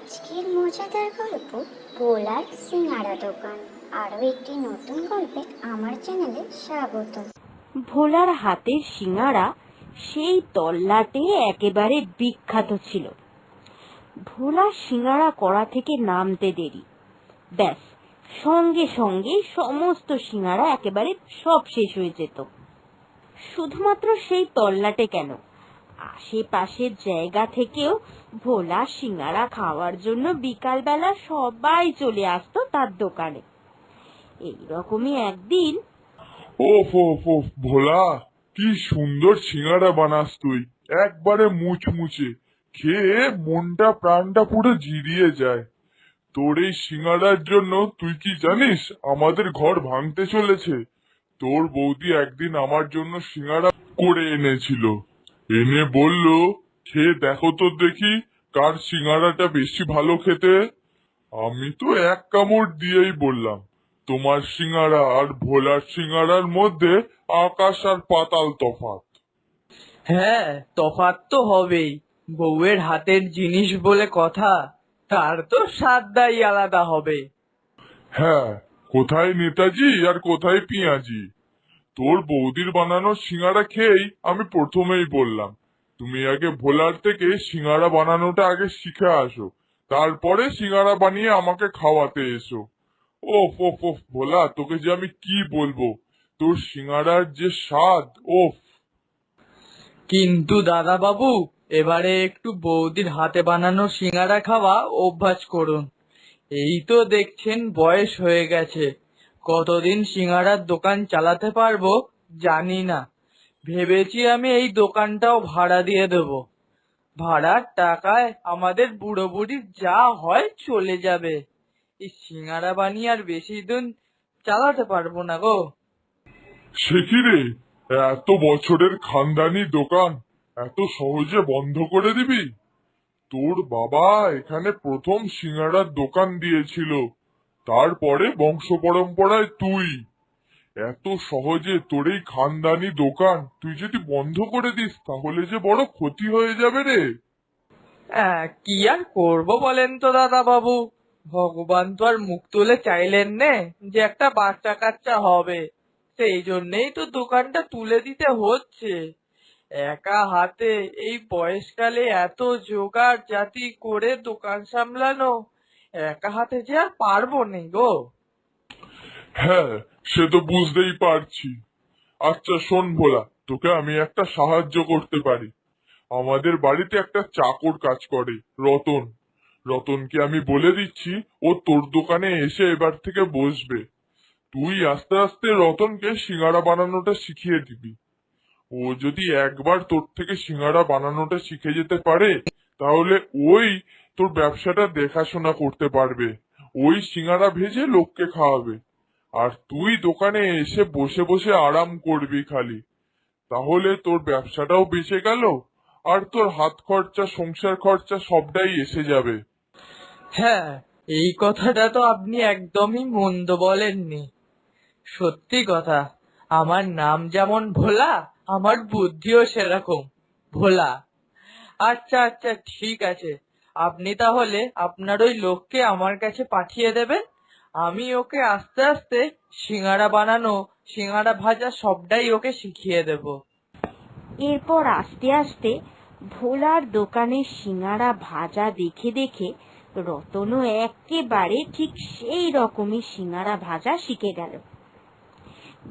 আজকের মজাদার গল্প ভোলার সিঙ্গারা দোকান। আরও একটি নতুন গল্পে আমার চ্যানেলে স্বাগত। ভোলার হাতের সিঙ্গারা সেই তল্লাটে একেবারে বিখ্যাত ছিল। ভোলার সিঙ্গারা করা থেকে নামতে দেরি, ব্যাস সঙ্গে সঙ্গে সমস্ত সিঙ্গারা একেবারে সব শেষ হয়ে যেত। শুধুমাত্র সেই তল্লাটে কেন, আশেপাশের জায়গা থেকেও ভোলা সিঙ্গারা খাওয়ার জন্য বিকালবেলা সবাই চলে আসতো তার দোকানে। এইরকমই একদিন ওফ ওফ ওফ ভোলা, কি সুন্দর সিঙ্গারা বানাস তুই, একবারে মুচমুচে, খেয়ে মনটা প্রাণটা পুরো জিরিয়ে যায়। তোর এই সিঙ্গারার জন্য তুই কি জানিস আমাদের ঘর ভাঙতে চলেছে। তোর বৌদি একদিন আমার জন্য সিঙ্গারা করে এনেছিল, এনে বলল, খেয়ে দেখো তো দেখি কার সিঙ্গারাটা বেশি ভালো খেতে। আমি তো এক কামড় দিয়েই বললাম, তোমার সিঙ্গারা আর ভোলার সিঙ্গারার মধ্যে আকাশ আর পাতাল তফাৎ। হ্যাঁ, তফাৎ তো হবেই। বউয়ের হাতের জিনিস বলে কথা, তার তো স্বাদটাই আলাদা হবে। হ্যাঁ, কোথায় নেতাজি আর কোথায় পিঁয়াজি। তোর বৌদির বানানো সিঙ্গারা খেয়েই আমি প্রথমেই বললাম, তুমি আগে ভোলার থেকে সিঙ্গারা বানানোটা আগে শিখে আসো, তারপরে সিঙ্গারা বানিয়ে আমাকে খাওয়াতে এসো। ওফ ওফ ওফ ভোলা, তোকে যে আমি কি বলবো, তোর সিঙ্গারার যে স্বাদ, ওফ। কিন্তু দাদা বাবু, এবারে একটু বৌদির হাতে বানানো সিঙ্গারা খাওয়া অভ্যাস করুন। এই তো দেখছেন বয়স হয়ে গেছে, কতদিন সিঙ্গারার দোকান চালাতে পারবো জানি না। ভেবেছি আমি এই দোকানটাও ভাড়া দিয়ে দেব। ভাড়ার টাকায় আমাদের বুড়ো বুড়ির যা হয় চলে যাবে। এই সিঙ্গারা বানিয়ে আর বেশি দিন চালাতে পারবো না গো। সে কি রে, এত বছরের খানদানি দোকান এত সহজে বন্ধ করে দিবি? তোর বাবা এখানে প্রথম সিঙ্গারার দোকান দিয়েছিল, তারপরে বংশ পরম্পরায় তুই। এত সহজে তোর এই খানদানি দোকান তুই যদি বন্ধ করে দিস তাহলে যে বড় ক্ষতি হয়ে যাবে রে। কি আর করবো বলেন তো দাদা বাবু, ভগবান তো আর মুখ তুলে চাইলেন নে যে একটা বাচ্চা কাচ্চা হবে। সেই জন্যেই তো দোকানটা তুলে দিতে হচ্ছে। একা হাতে এই বয়সকালে এত জোগাড় জাতি করে দোকান সামলানো একা হাতে যে আর পারবো নে গো। হ্যাঁ, সে তো বুঝতেই পারছি। আচ্ছা শোন ভোলা, তোকে আমি একটা সাহায্য করতে পারি। আমাদের বাড়িতে একটা চাকর কাজ করে, রতন। রতনকে আমি বলে দিচ্ছি, ও তোর দোকানে এসে এবার থেকে বসবে। তুই আস্তে আস্তে রতনকে সিঙ্গারা বানানোটা শিখিয়ে দিবি। ও যদি একবার তোর থেকে সিঙ্গারা বানানোটা শিখে যেতে পারে, তাহলে ওই তোর ব্যবসাটা দেখাশোনা করতে পারবে, ওই সিঙ্গারা ভেজে লোককে খাওয়াবে। আর তুই দোকানে এসে বসে বসে আরাম করবি খালি। তাহলে তোর ব্যবসাটাও বেঁচে গেল, আর তোর হাত খরচা সংসার খরচা সবটাই এসে যাবে। হ্যাঁ, এই কথাটা তো আপনি একদমই মন্দ বলেননি। সত্যি কথা, আমার নাম যেমন ভোলা, আমার বুদ্ধিও সেরকম ভোলা। আচ্ছা আচ্ছা, ঠিক আছে। আপনি তাহলে আপনার ওই লোককে আমার কাছে পাঠিয়ে দেবেন। আমি ওকে আস্তে আস্তে সিঙ্গারা বানানো, সিঙ্গারা ভাজা সবটাই ওকে শিখিয়ে দেব। এরপর আস্তে আস্তে ভোলার দোকানে সিঙ্গারা ভাজা দেখে দেখে রতনও একেবারে ঠিক সেই রকমই সিঙ্গারা ভাজা শিখে গেল।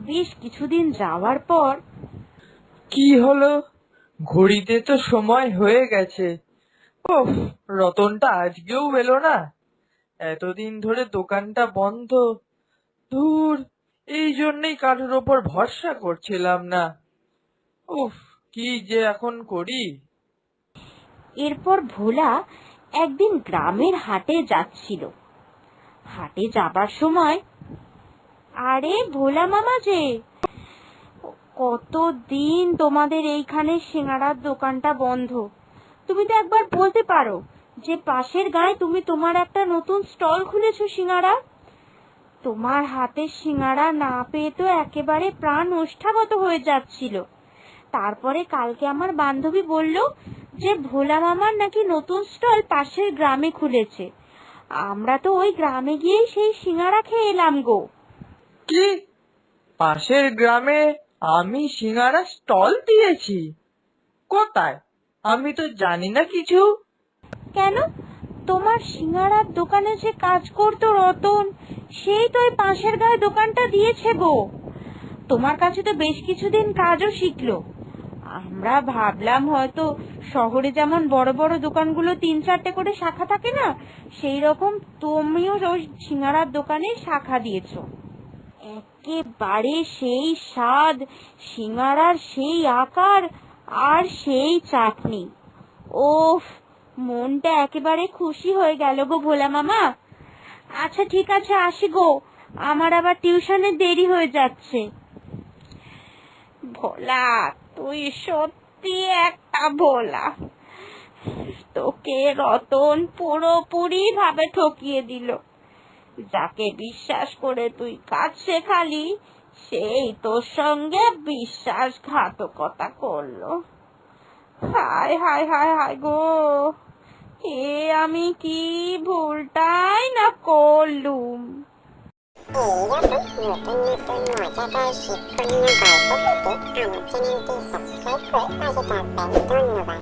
বেশ কিছুদিন যাওয়ার পর কি হলো, ঘড়িতে তো সময় হয়ে গেছে। ওফ, রতনটা আজকেও এলো না। এতদিন ধরে দোকানটা বন্ধ। ধুর, এই জন্যই কারোর ওপর ভরসা করছিলাম না। উফ, কি যে এখন করি। এরপর ভোলা একদিন গ্রামের হাটে যাচ্ছিল। হাটে যাবার সময়, আরে ভোলা মামা যে, কতদিন তোমাদের এইখানে সিঙ্গারার দোকানটা বন্ধ? তুমি তো একবার বলতে পারো যে পাশের গায়ে তুমি তোমার একটা নতুন স্টল খুলেছো সিঙ্গারা। তোমার হাতের সিঙ্গারা না পেয়ে তো একেবারে প্রাণ ওষ্ঠাগত হয়ে যাচ্ছিল। তারপরে কালকে আমার বান্ধবী বলল যে ভোলা মামার নাকি নতুন স্টল পাশের গ্রামে খুলেছে। আমরা তো ওই গ্রামে গিয়েই সেই সিঙ্গারা খেয়ে এলাম গো। কি, পাশের গ্রামে আমি সিঙ্গারা স্টল দিয়েছি? কোথায়? আমি তো জানি না কিছু। কেন, তোমার সিঙ্গারার দোকানে যে কাজ করতো রতন, সেই তো ওই পাশের গায়ে দোকানটা দিয়েছে গো। তোমার কাছে তো বেশ কিছুদিন কাজও শিখলো। আমরা ভাবলাম হয়তো শহরে যেমন বড় বড় দোকানগুলো 3-4টে করে শাখা থাকে না, সেই রকম তুমিও ওই সিঙ্গারার দোকানে শাখা দিয়েছো। একেবারে সেই স্বাদ, সিঙ্গারার সেই আকার, আর সেই চাটনি। ওফ, মনটা একেবারে খুশি হয়ে গেল গো ভোলা মামা। আচ্ছা ঠিক আছে, আসি গো, আমার আবার টিউশনে দেরি হয়ে যাচ্ছে। ভোলা, তুই সত্যি একটা ভোলা। তোকে রতন পুরোপুরি ভাবে ঠকিয়ে দিল। যাকে বিশ্বাস করে তুই কাজ শেখালি, সেই তোর সঙ্গে বিশ্বাসঘাতকতা করলো। হায় হায় হায় হায় গো, এ আমি কি ভুলটাই না করলুম। এইরকম নতুন নতুন মজাদার শিক্ষণীয় গল্প পেতে আমার চ্যানেলটি সাবস্ক্রাইব করে পাশে থাকবেন। ধন্যবাদ।